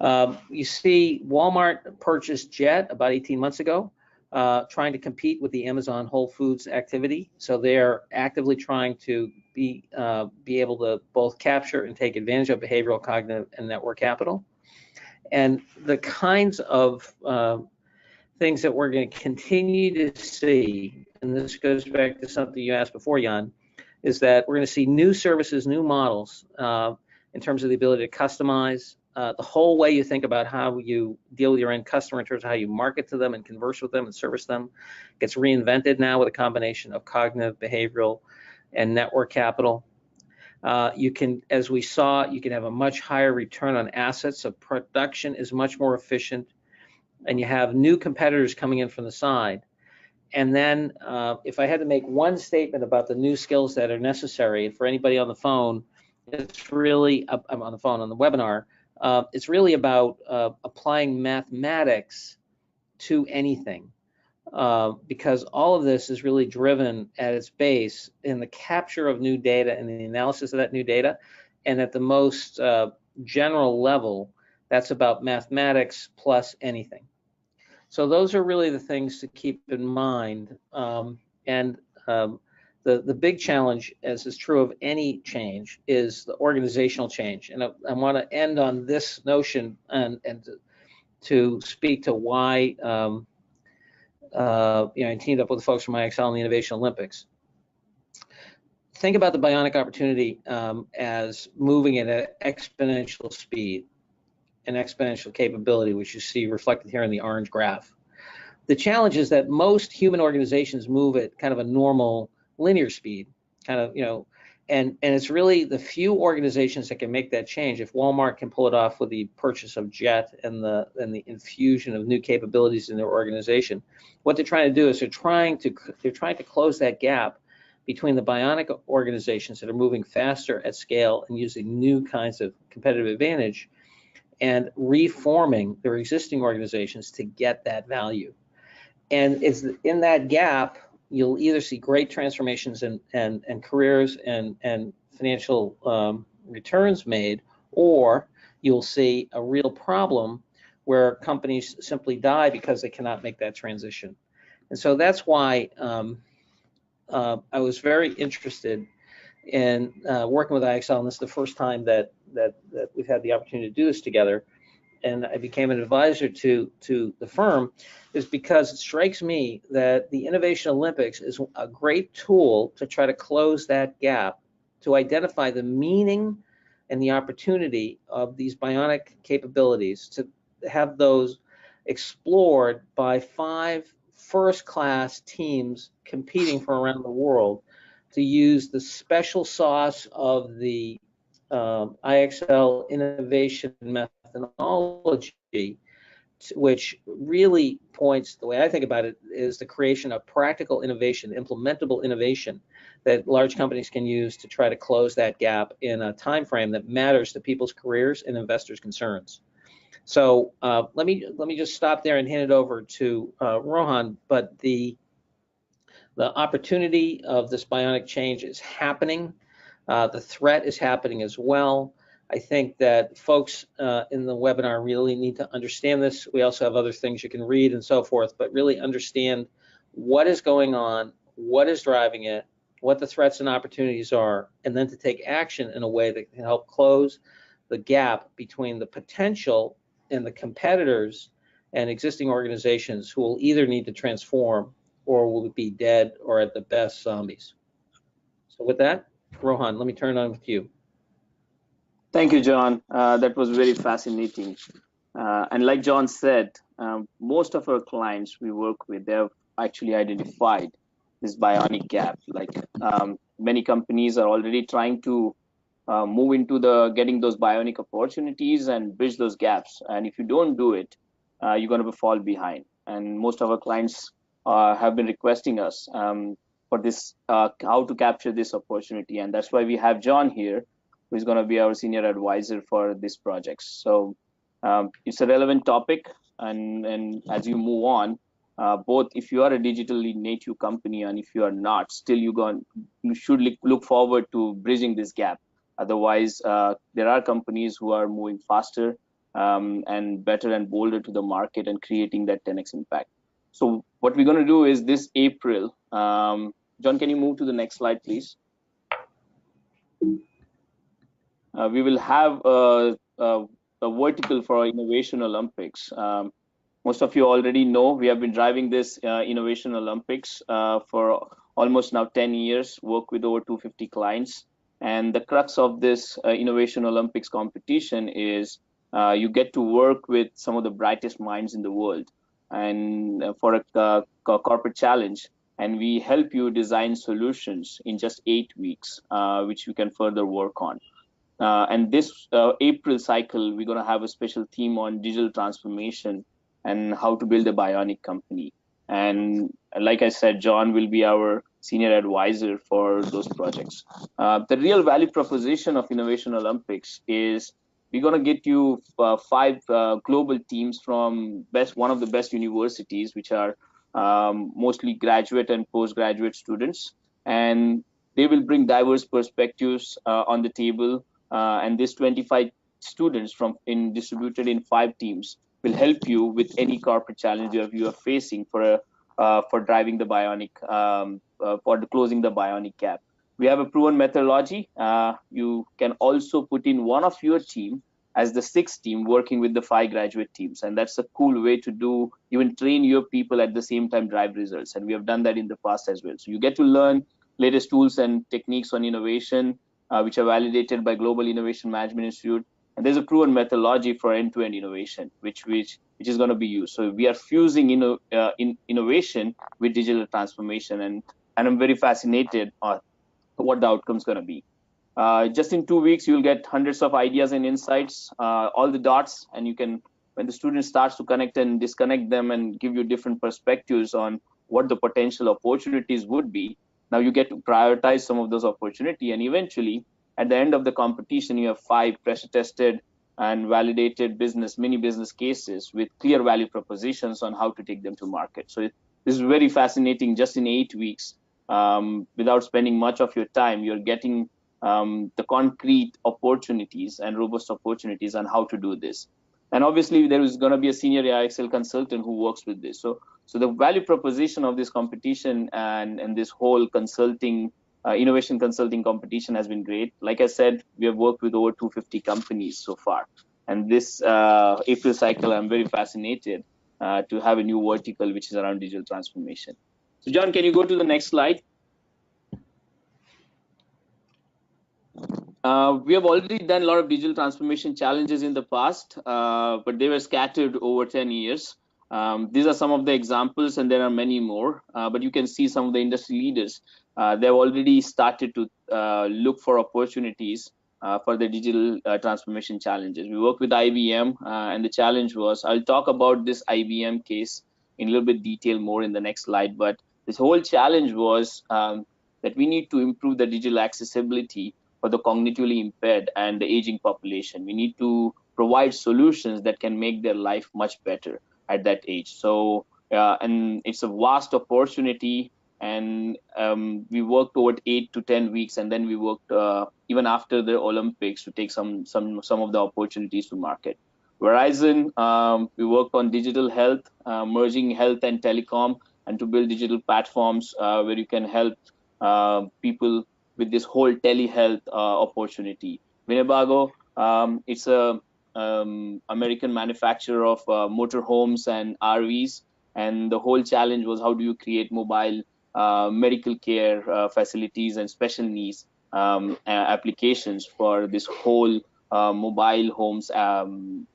You see Walmart purchased Jet about 18 months ago, trying to compete with the Amazon Whole Foods activity. So they're actively trying to be able to both capture and take advantage of behavioral, cognitive, and network capital. And the kinds of things that we're going to continue to see, and this goes back to something you asked before, Jan, is that we're going to see new services, new models in terms of the ability to customize. The whole way you think about how you deal with your end customer in terms of how you market to them and converse with them and service them gets reinvented now with a combination of cognitive, behavioral, and network capital. You can, as we saw, you can have a much higher return on assets, so production is much more efficient, and you have new competitors coming in from the side. And then if I had to make one statement about the new skills that are necessary, and for anybody on the phone, it's really, I'm on the phone, on the webinar, it's really about applying mathematics to anything, because all of this is really driven at its base in the capture of new data and the analysis of that new data. And at the most general level, that's about mathematics plus anything. So those are really the things to keep in mind. The big challenge, as is true of any change, is the organizational change. And I want to end on this notion and to speak to why I teamed up with the folks from IXL and the Innovation Olympics. Think about the bionic opportunity as moving at an exponential speed and exponential capability, which you see reflected here in the orange graph. The challenge is that most human organizations move at kind of a normal linear speed. kind of, and it's really the few organizations that can make that change. If Walmart can pull it off with the purchase of Jet and the infusion of new capabilities in their organization, what they're trying to do is they're trying to close that gap between the Bionic organizations that are moving faster at scale and using new kinds of competitive advantage, and reforming their existing organizations to get that value. And it's in that gap, you'll either see great transformations and careers and financial returns made, or you'll see a real problem where companies simply die because they cannot make that transition. And so that's why I was very interested in working with IXL, and this is the first time that we've had the opportunity to do this together, and I became an advisor to the firm, is because it strikes me that the Innovation Olympics is a great tool to try to close that gap, to identify the meaning and the opportunity of these bionic capabilities, to have those explored by 5 first-class teams competing from around the world, to use the special sauce of the IXL innovation methodology, which really points, the way I think about it, is the creation of practical innovation, implementable innovation that large companies can use to try to close that gap in a time frame that matters to people's careers and investors' concerns. So let me just stop there and hand it over to Rohan. But the opportunity of this bionic change is happening. The threat is happening as well. I think that folks in the webinar really need to understand this. We also have other things you can read and so forth, but really understand what is going on, what is driving it, what the threats and opportunities are, and then to take action in a way that can help close the gap between the potential and the competitors and existing organizations who will either need to transform or will be dead or at the best zombies. So with that, Rohan, let me turn it on with you. Thank you, John. That was very fascinating. And like John said, most of our clients we work with, they have actually identified this bionic gap. Like many companies are already trying to move into getting those bionic opportunities and bridge those gaps. And if you don't do it, you're going to fall behind. And most of our clients have been requesting us for this, how to capture this opportunity. And that's why we have John here, who is going to be our senior advisor for this project. So it's a relevant topic. And as you move on, both if you are a digitally native company and if you are not, still you should look forward to bridging this gap. Otherwise, there are companies who are moving faster and better and bolder to the market and creating that 10x impact. So what we're going to do is this April, John, can you move to the next slide, please? We will have a vertical for our Innovation Olympics. Most of you already know we have been driving this Innovation Olympics for almost now 10 years, work with over 250 clients. And the crux of this Innovation Olympics competition is you get to work with some of the brightest minds in the world and for a corporate challenge. And we help you design solutions in just 8 weeks, which you can further work on. And this April cycle, we're going to have a special theme on digital transformation and how to build a bionic company. And like I said, John will be our senior advisor for those projects. The real value proposition of Innovation Olympics is we're going to get you 5 global teams from one of the best universities, which are mostly graduate and postgraduate students. And they will bring diverse perspectives on the table. And these 25 students distributed in 5 teams will help you with any corporate challenge you are facing for driving the bionic, for closing the bionic gap. We have a proven methodology. You can also put in one of your team as the 6th team working with the 5 graduate teams. And that's a cool way to even train your people at the same time drive results. And we have done that in the past as well. So you get to learn latest tools and techniques on innovation, which are validated by Global Innovation Management Institute. And there's a proven methodology for end-to-end innovation, which is going to be used. So we are fusing innovation with digital transformation. And I'm very fascinated what the outcome is going to be. Just in 2 weeks, you'll get hundreds of ideas and insights, all the dots, and you can, when the student starts to connect and disconnect them and give you different perspectives on what the potential opportunities would be, now you get to prioritize some of those opportunities, and eventually, at the end of the competition, you have 5 pressure tested and validated mini business cases with clear value propositions on how to take them to market. So this is very fascinating. Just in 8 weeks, without spending much of your time, you're getting the concrete opportunities and robust opportunities on how to do this. And obviously, there is going to be a senior IXL consultant who works with this. So the value proposition of this competition and this whole consulting, innovation consulting competition has been great. Like I said, we have worked with over 250 companies so far. And this April cycle, I'm very fascinated to have a new vertical, which is around digital transformation. So John, can you go to the next slide? We have already done a lot of digital transformation challenges in the past, but they were scattered over 10 years. These are some of the examples, and there are many more, but you can see some of the industry leaders. They've already started to look for opportunities for the digital transformation challenges. We worked with IBM, and the challenge was, I'll talk about this IBM case in a little bit detail more in the next slide, but this whole challenge was that we need to improve the digital accessibility for the cognitively impaired and the aging population. We need to provide solutions that can make their life much better at that age. So, and it's a vast opportunity, and we worked over 8 to 10 weeks, and then we worked even after the Olympics to take some of the opportunities to market. Verizon, we worked on digital health, merging health and telecom, and to build digital platforms where you can help people with this whole telehealth opportunity. Winnebago, it's a American manufacturer of motorhomes and RVs, and the whole challenge was, how do you create mobile medical care facilities and special needs applications for this whole mobile homes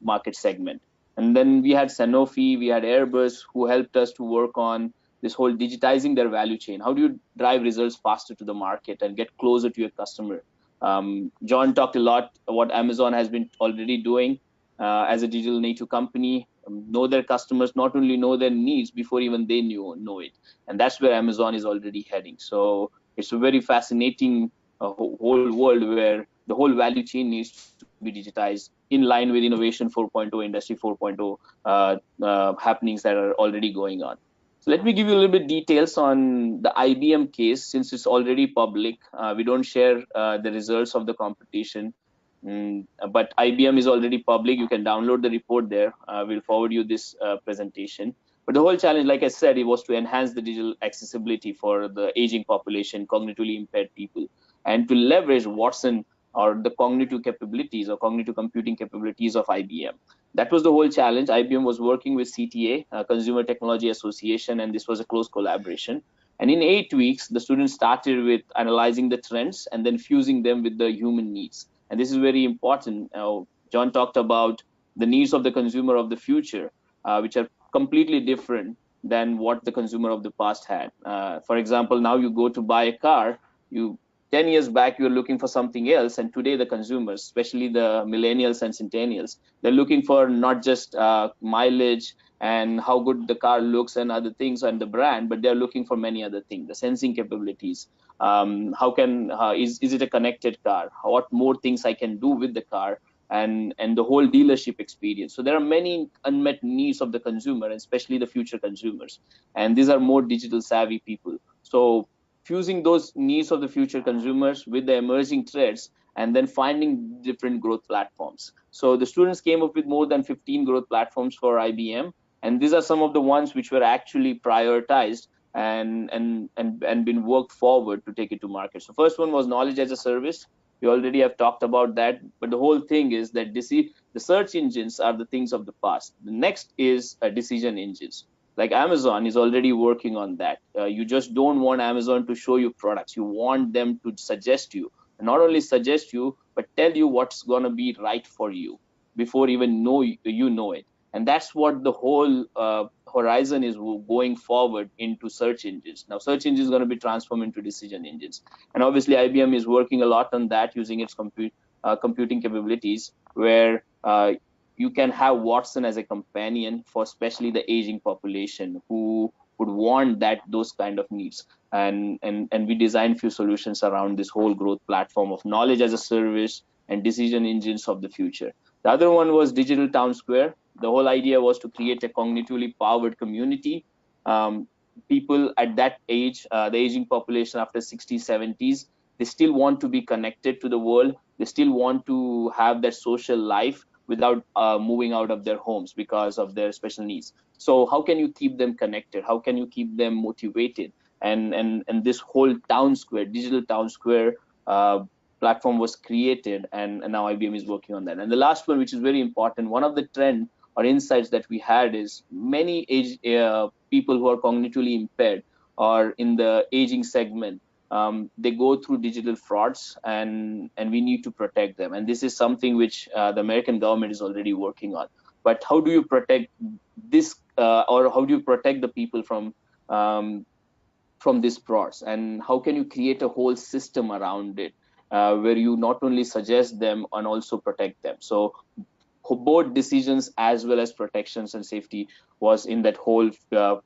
market segment. And then we had Sanofi, we had Airbus, who helped us to work on this whole digitizing their value chain. How do you drive results faster to the market and get closer to your customer? John talked a lot about what Amazon has been already doing as a digital native company, know their customers, not only know their needs before even they know it. And that's where Amazon is already heading. So it's a very fascinating whole world where the whole value chain needs to be digitized in line with Innovation 4.0, Industry 4.0 happenings that are already going on. So let me give you a little bit details on the IBM case, since it's already public. We don't share the results of the competition, but IBM is already public. You can download the report there. We'll forward you this presentation. But the whole challenge, like I said, it was to enhance the digital accessibility for the aging population, cognitively impaired people, and to leverage Watson or the cognitive capabilities or cognitive computing capabilities of IBM. That was the whole challenge. IBM was working with CTA, Consumer Technology Association, and this was a close collaboration. And in 8 weeks, the students started with analyzing the trends and then fusing them with the human needs. And this is very important. John talked about the needs of the consumer of the future, which are completely different than what the consumer of the past had. For example, now you go to buy a car, 10 years back, you're looking for something else. And today, the consumers, especially the millennials and centennials, they're looking for not just mileage and how good the car looks and other things and the brand, but they're looking for many other things, the sensing capabilities. Is it a connected car? What more things I can do with the car, and the whole dealership experience. So there are many unmet needs of the consumer, and especially the future consumers. And these are more digital savvy people. So fusing those needs of the future consumers with the emerging threats, and then finding different growth platforms. So the students came up with more than 15 growth platforms for IBM, and these are some of the ones which were actually prioritized and been worked forward to take it to market. So first one was knowledge as a service. We already have talked about that, but the whole thing is that the search engines are the things of the past. The next is decision engines. Like Amazon is already working on that. You just don't want Amazon to show you products. You want them to suggest you, and not only suggest you, but tell you what's going to be right for you before even you know it. And that's what the whole horizon is going forward into search engines. Now, search engines is going to be transformed into decision engines. And obviously, IBM is working a lot on that using its computing capabilities, where you can have Watson as a companion for especially the aging population who would want those kind of needs. And we designed few solutions around this whole growth platform of knowledge as a service and decision engines of the future. The other one was Digital Town Square. The whole idea was to create a cognitively powered community. People at that age, the aging population after 60s, 70s, they still want to be connected to the world. They still want to have that social life without moving out of their homes because of their special needs. So how can you keep them connected? How can you keep them motivated? And this whole town square, digital town square platform was created, and now IBM is working on that. And the last one, which is very important, one of the trend or insights that we had is many people who are cognitively impaired or in the aging segment, they go through digital frauds, and we need to protect them. And this is something which the American government is already working on. But how do you protect this, or how do you protect the people from these frauds? And how can you create a whole system around it, where you not only suggest them and also protect them? So both decisions as well as protections and safety was in that whole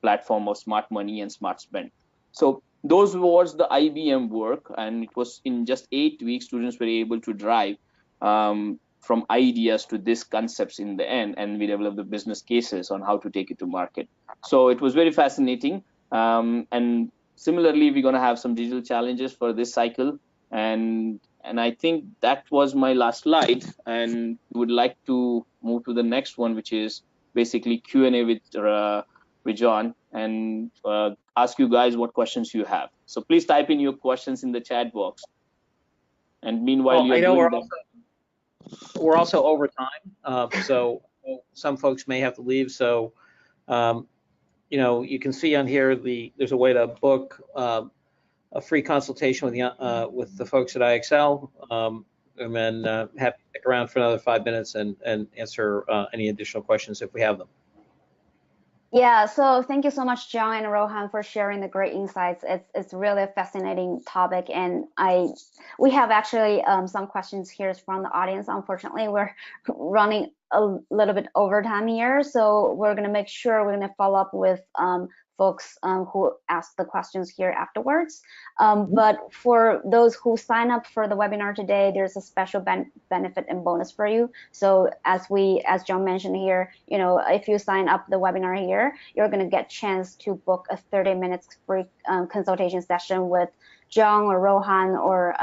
platform of smart money and smart spend. So those was the IBM work, and it was in just 8 weeks, students were able to drive from ideas to these concepts in the end, and we developed the business cases on how to take it to market. So it was very fascinating. And similarly, we're going to have some digital challenges for this cycle. And I think that was my last slide, and would like to move to the next one, which is basically Q&A with John, and ask you guys what questions you have. So please type in your questions in the chat box. And meanwhile, we're also over time, so some folks may have to leave. So you can see on here there's a way to book a free consultation with the folks at IXL, and then have to stick around for another 5 minutes and answer any additional questions if we have them. Yeah, so thank you so much, John and Rohan, for sharing the great insights. It's really a fascinating topic, and we have actually some questions here from the audience. Unfortunately, we're running a little bit over time here, so we're going to make sure we're going to follow up with folks who ask the questions here afterwards. But for those who sign up for the webinar today, there's a special benefit and bonus for you. So as John mentioned here, if you sign up the webinar here, you're going to get a chance to book a 30 minutes free consultation session with John or Rohan or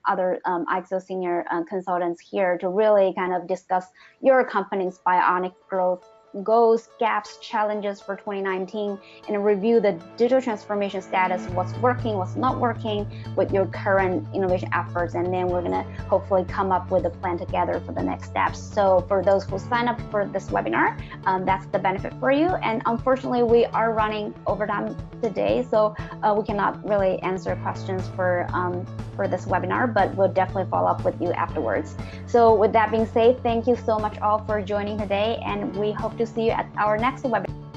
other IXL senior consultants here to really kind of discuss your company's bionic growth goals, gaps, challenges for 2019, and review the digital transformation status, what's working, what's not working with your current innovation efforts. And then we're going to hopefully come up with a plan together for the next steps. So for those who sign up for this webinar, that's the benefit for you. And unfortunately, we are running overtime today, so we cannot really answer questions for this webinar, but we'll definitely follow up with you afterwards. So with that being said, thank you so much all for joining today, and we hope to see you at our next webinar.